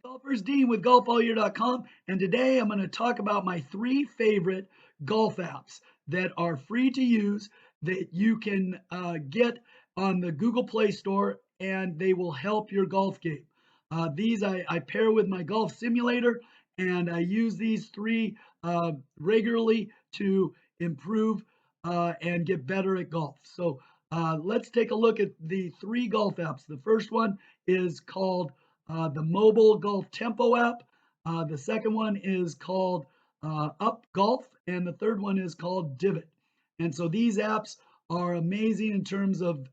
Golfers, Dean with golfallyear.com, and today I'm going to talk about my 3 favorite golf apps that are free to use that you can get on the Google Play Store, and they will help your golf game. These I pair with my golf simulator, and I use these 3 regularly to improve and get better at golf. So let's take a look at the 3 golf apps. The first one is called the mobile golf tempo app. The second one is called Up Golf, and the third one is called Divot. And so these apps are amazing in terms of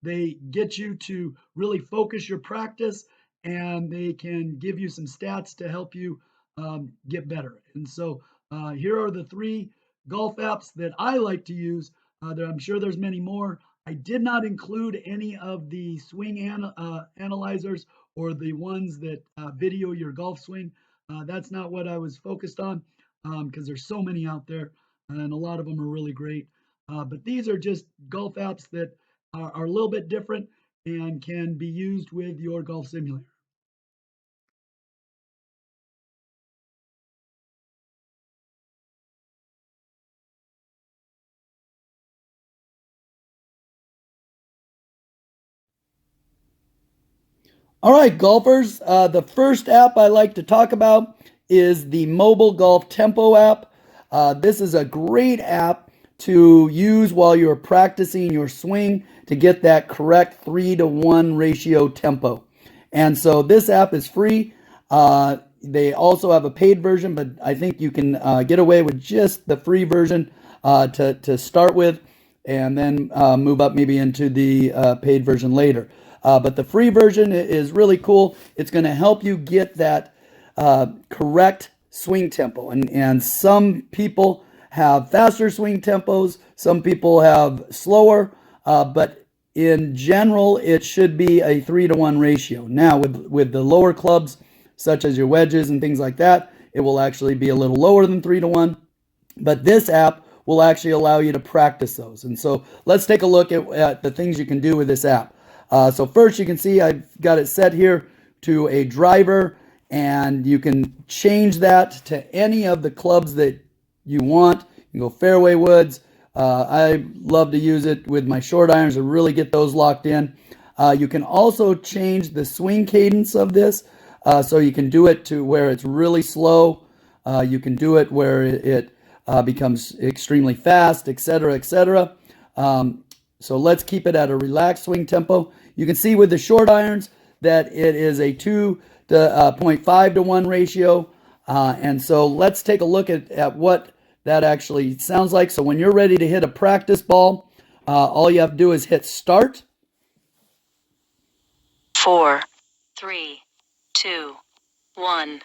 they get you to really focus your practice, and they can give you some stats to help you get better. And so here are the 3 golf apps that I like to use. I'm sure there's many more. I did not include any of the swing analyzers or the ones that video your golf swing. That's not what I was focused on because there's so many out there and a lot of them are really great. But these are just golf apps that are a little bit different and can be used with your golf simulator. All right, golfers, the first app I like to talk about is the mobile golf tempo app. This is a great app to use while you're practicing your swing to get that correct 3-to-1 ratio tempo. And so this app is free. They also have a paid version, but I think you can get away with just the free version to start with, and then move up maybe into the paid version later. But the free version is really cool. It's going to help you get that correct swing tempo. And some people have faster swing tempos, some people have slower, but in general, it should be a 3-to-1 ratio. Now, with the lower clubs, such as your wedges and things like that, it will actually be a little lower than 3-to-1. But this app will actually allow you to practice those. And so let's take a look at the things you can do with this app. So first you can see I've got it set here to a driver, and you can change that to any of the clubs that you want. You can go fairway woods. I love to use it with my short irons to really get those locked in. You can also change the swing cadence of this. So you can do it to where it's really slow. You can do it where it becomes extremely fast, etc., etc. So let's keep it at a relaxed swing tempo. You can see with the short irons that it is a 2.5-to-1 ratio. And so let's take a look at what that actually sounds like. So when you're ready to hit a practice ball, all you have to do is hit start. 4, 3, 2, 1.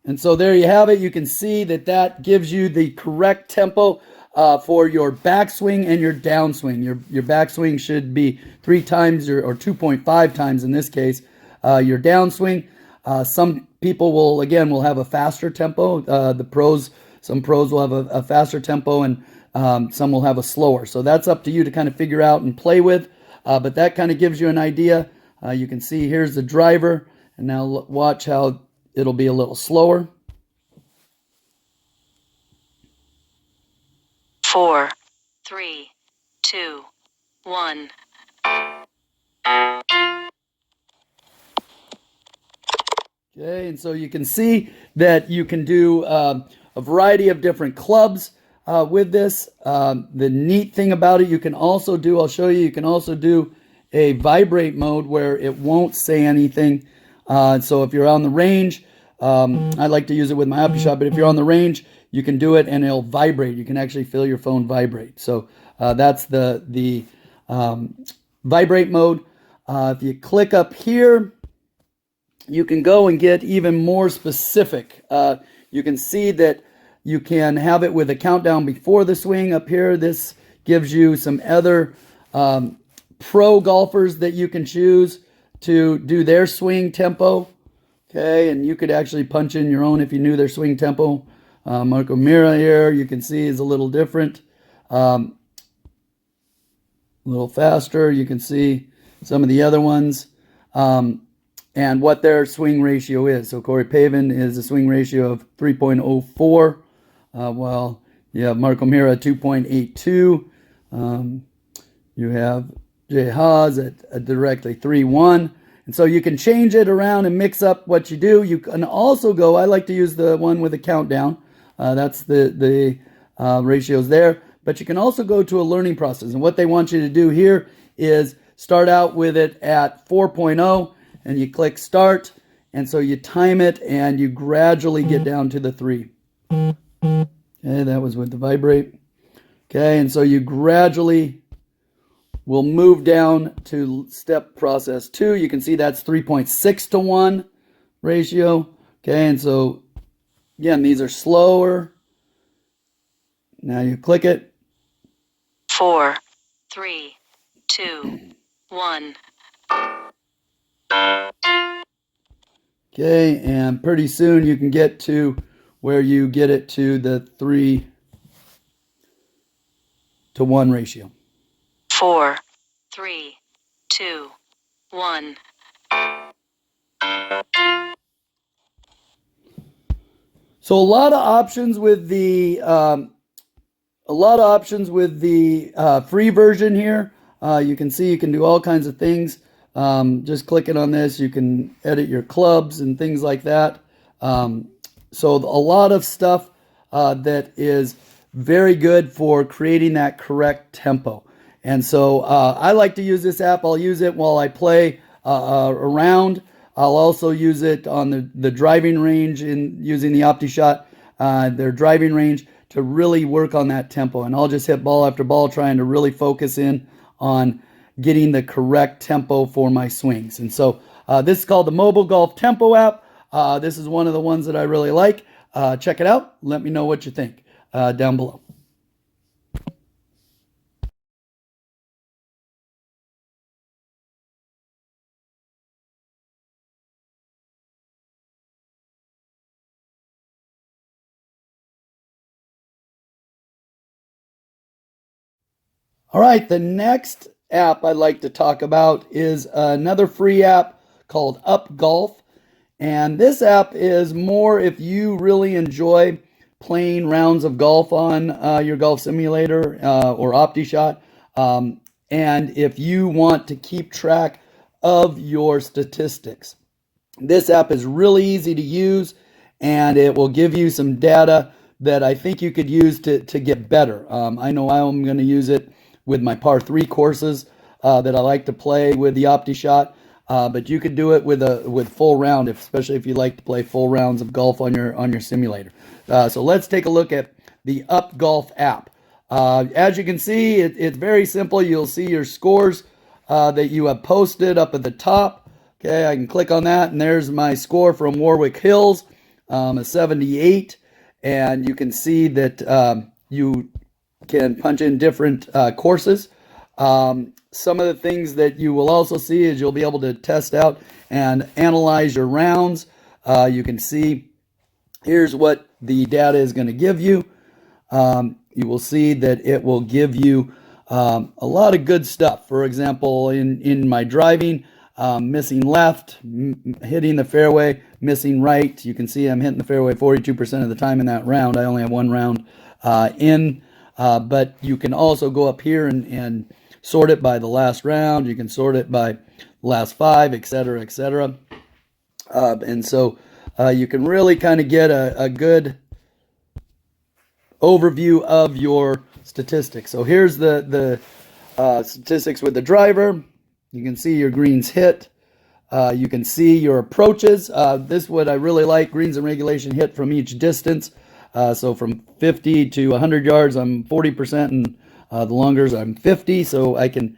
And so there you have it. You can see that gives you the correct tempo for your backswing and your downswing. Your backswing should be 3 times or 2.5 times in this case. Your downswing, some people will have a faster tempo. Some pros will have a faster tempo, and some will have a slower. So that's up to you to kind of figure out and play with. But that kind of gives you an idea. You can see here's the driver, and now watch how it'll be a little slower. 4, 3, 2, 1. Okay, and so you can see that you can do a variety of different clubs with this. The neat thing about it, I'll show you, you can also do a vibrate mode where it won't say anything. So if you're on the range, I like to use it with my Optishot, but if you're on the range, you can do it and it'll vibrate. You can actually feel your phone vibrate. So that's the vibrate mode. If you click up here, you can go and get even more specific. You can see that you can have it with a countdown before the swing up here. This gives you some other pro golfers that you can choose to do their swing tempo. Okay, and you could actually punch in your own if you knew their swing tempo. Marco Mira here, you can see, is a little different. A little faster. You can see some of the other ones, and what their swing ratio is. So Corey Pavin is a swing ratio of 3.04, while you have Marco Mira 2.82. You have Jay Haas at directly 3.1. And so you can change it around and mix up what you do. You can also go, I like to use the one with a countdown. That's the ratios there. But you can also go to a learning process. And what they want you to do here is start out with it at 4.0 and you click start. And so you time it and you gradually get down to the 3. Okay, that was with the vibrate. Okay, and so you gradually will move down to step process 2. You can see that's 3.6 to 1 ratio. Okay, and so again, these are slower. Now you click it. 4, 3, 2, 1. Okay, and pretty soon you can get to where you get it to the 3 to 1 ratio. 4, 3, 2, 1. So a lot of options with the free version here. You can see you can do all kinds of things. Just clicking on this, you can edit your clubs and things like that. So a lot of stuff that is very good for creating that correct tempo. And so I like to use this app. I'll use it while I play around. I'll also use it on the driving range in using the Optishot, their driving range, to really work on that tempo. And I'll just hit ball after ball trying to really focus in on getting the correct tempo for my swings. And so this is called the Mobile Golf Tempo app. This is one of the ones that I really like. Check it out. Let me know what you think down below. All right, the next app I'd like to talk about is another free app called Up Golf. And this app is more if you really enjoy playing rounds of golf on your golf simulator or Optishot. And if you want to keep track of your statistics. This app is really easy to use and it will give you some data that I think you could use to get better. I know I'm going to use it with my par 3 courses that I like to play with the Optishot. But you could do it with full round, especially if you like to play full rounds of golf on your simulator. So let's take a look at the Up Golf app. As you can see, it's very simple. You'll see your scores that you have posted up at the top. Okay, I can click on that, and there's my score from Warwick Hills, a 78. And you can see that you can punch in different courses. Some of the things that you will also see is you'll be able to test out and analyze your rounds. You can see here's what the data is going to give you. You will see that it will give you a lot of good stuff. For example, in my driving, missing left, hitting the fairway, missing right. You can see I'm hitting the fairway 42% of the time in that round. I only have one round but you can also go up here and sort it by the last round. You can sort it by last 5, etc., etc. And so you can really kind of get a good overview of your statistics. So here's the statistics with the driver. You can see your greens hit. You can see your approaches. This is what I really like, greens and regulation hit from each distance. So from 50 to 100 yards, I'm 40%, and the longers, I'm 50. So I can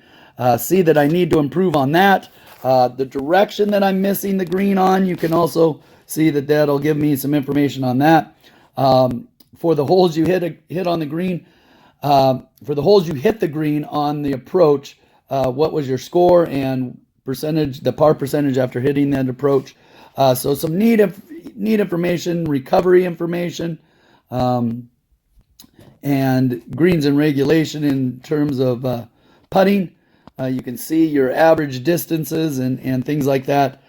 see that I need to improve on that. The direction that I'm missing the green on, you can also see that that'll give me some information on that. For the holes you hit on the green, for the holes you hit the green on the approach, what was your score and percentage, the par percentage after hitting that approach. So some neat information, recovery information, and greens and regulation in terms of putting. You can see your average distances and things like that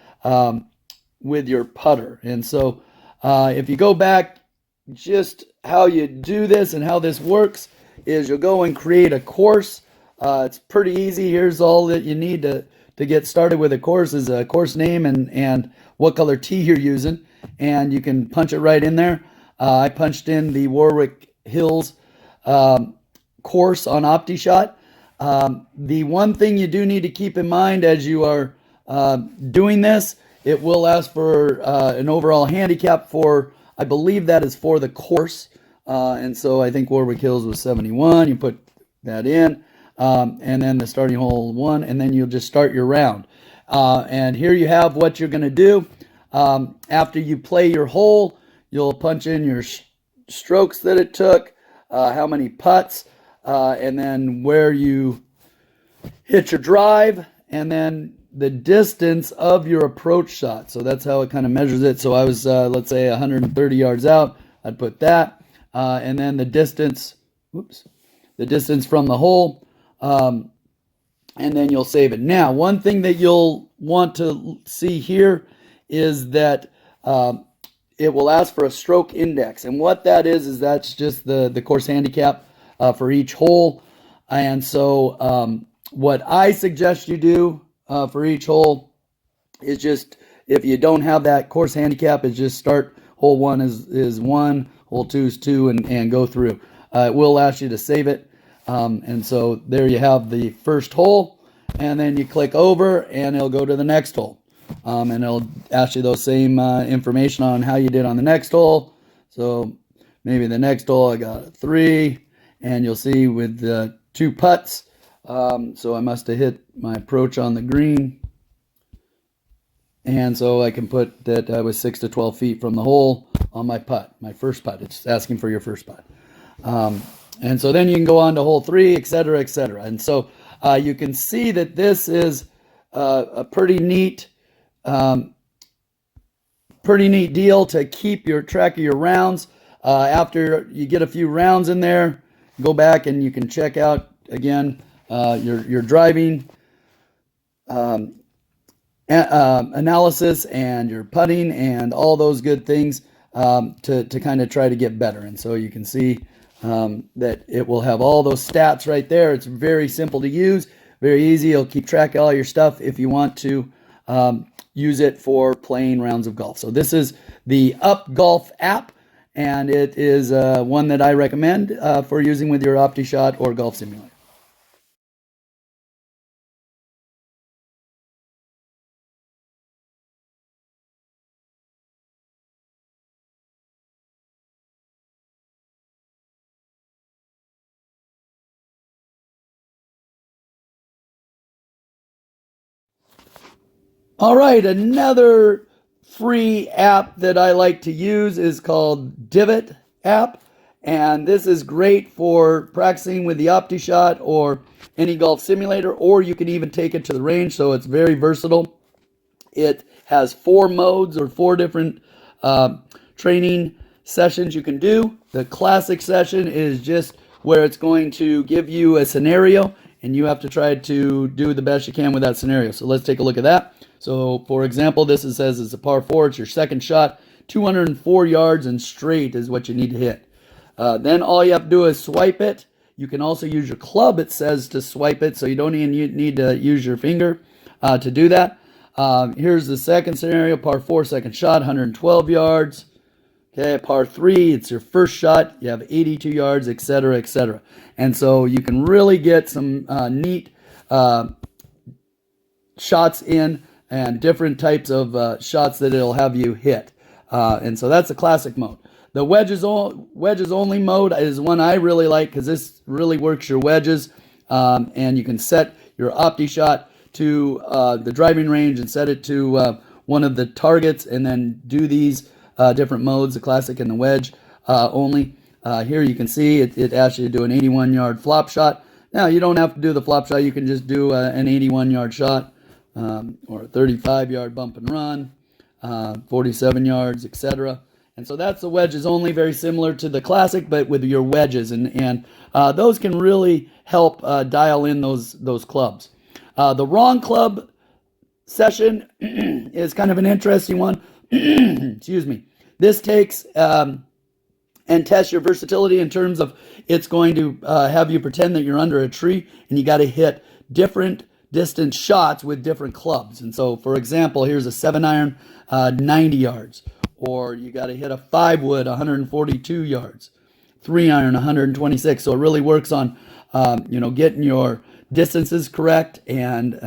with your putter. And so if you go back, just how you do this and how this works is you'll go and create a course. It's pretty easy. Here's all that you need to get started with a course is a course name and what color tee you're using. And you can punch it right in there. I punched in the Warwick Hills course on Optishot. The one thing you do need to keep in mind as you are doing this, it will ask for an overall handicap for, I believe that is for the course. And so I think Warwick Hills was 71. You put that in. And then the starting hole 1, and then you'll just start your round. And here you have what you're going to do. After you play your hole, you'll punch in your strokes that it took, how many putts, and then where you hit your drive, and then the distance of your approach shot. So that's how it kind of measures it. So I was, let's say, 130 yards out. I'd put that. And then the distance, the distance from the hole. And then you'll save it. Now, one thing that you'll want to see here is that it will ask for a stroke index. And what that is that's just the course handicap for each hole. And so what I suggest you do for each hole is just, if you don't have that course handicap, is just start hole 1 is 1, hole 2 is 2, and go through. It will ask you to save it. And so there you have the first hole, and then you click over and it'll go to the next hole. And it'll ask you those same information on how you did on the next hole. So maybe the next hole I got a 3, and you'll see with the 2 putts. So I must have hit my approach on the green. And so I can put that I was 6 to 12 feet from the hole on my putt, my first putt. It's asking for your first putt. And so then you can go on to hole 3, etc., etc. And so you can see that this is a pretty neat deal to keep your track of your rounds. After you get a few rounds in there, go back and you can check out again your driving analysis and your putting and all those good things to kind of try to get better. And so you can see that it will have all those stats right there. It's very simple to use, very easy. It'll keep track of all your stuff if you want to use it for playing rounds of golf. So this is the Up Golf app, and it is one that I recommend for using with your Optishot or Golf Simulator. All right, another free app that I like to use is called Divot app. And this is great for practicing with the Optishot or any golf simulator, or you can even take it to the range, so it's very versatile. It has 4 modes or 4 different training sessions you can do. The classic session is just where it's going to give you a scenario, and you have to try to do the best you can with that scenario. So let's take a look at that. So, for example, this says it's a par 4. It's your second shot. 204 yards and straight is what you need to hit. Then all you have to do is swipe it. You can also use your club, it says, to swipe it, so you don't even need to use your finger to do that. Here's the second scenario, par 4, second shot, 112 yards. Okay, par 3, it's your first shot. You have 82 yards, etc., etc. And so you can really get some neat shots in and different types of shots that it'll have you hit. And so that's the classic mode. The wedges only mode is one I really like because this really works your wedges. And you can set your Optishot to the driving range and set it to one of the targets, and then do these different modes, the classic and the wedge only. Here you can see it asks you to do an 81-yard flop shot. Now, you don't have to do the flop shot. You can just do an 81-yard shot or a 35-yard bump and run, 47 yards, etc. And so that's the wedges only, very similar to the classic, but with your wedges. And those can really help dial in those clubs. The wrong club session is kind of an interesting one. Excuse me. This takes and tests your versatility in terms of it's going to have you pretend that you're under a tree and you got to hit different distance shots with different clubs. And so, for example, here's a 7-iron, 90 yards, or you got to hit a 5-wood, 142 yards, 3-iron, 126. So it really works on getting your distances correct and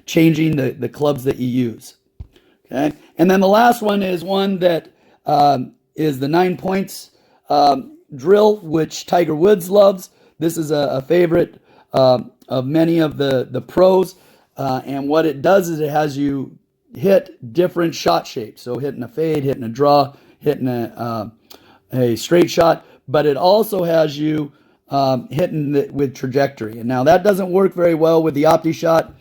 changing the clubs that you use. Okay, and then the last one is one that is the 9 points drill, which Tiger Woods loves. This is a favorite of many of the pros, and what it does is it has you hit different shot shapes. So hitting a fade, hitting a draw, hitting a straight shot, but it also has you hitting with trajectory. And now that doesn't work very well with the Optishot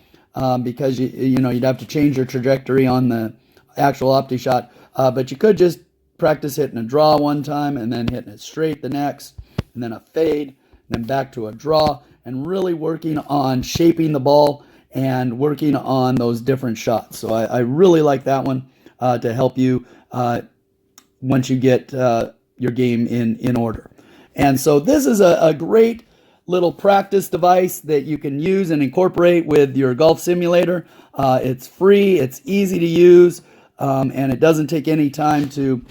because you'd have to change your trajectory on the actual Optishot, but you could just practice hitting a draw one time and then hitting it straight the next, and then a fade, and then back to a draw, and really working on shaping the ball and working on those different shots. So I really like that one to help you once you get your game in order. And so this is a great little practice device that you can use and incorporate with your golf simulator. It's free, it's easy to use, and it doesn't take any time to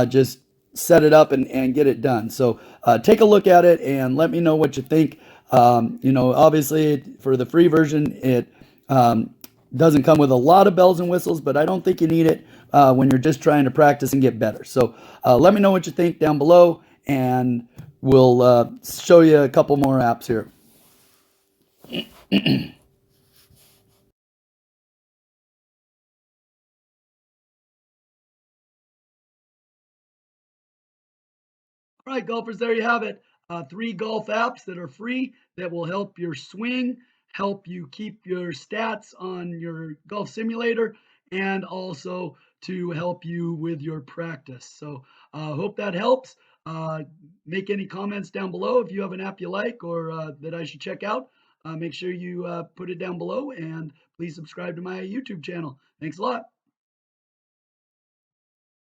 just set it up and get it done. So take a look at it and let me know what you think. Obviously for the free version, it doesn't come with a lot of bells and whistles, but I don't think you need it when you're just trying to practice and get better. So let me know what you think down below, and we'll show you a couple more apps here. All right, golfers, there you have it. 3 golf apps that are free that will help your swing, help you keep your stats on your golf simulator, and also to help you with your practice. So hope that helps. Make any comments down below if you have an app you like or that I should check out. Make sure you put it down below, and please subscribe to my YouTube channel. Thanks a lot.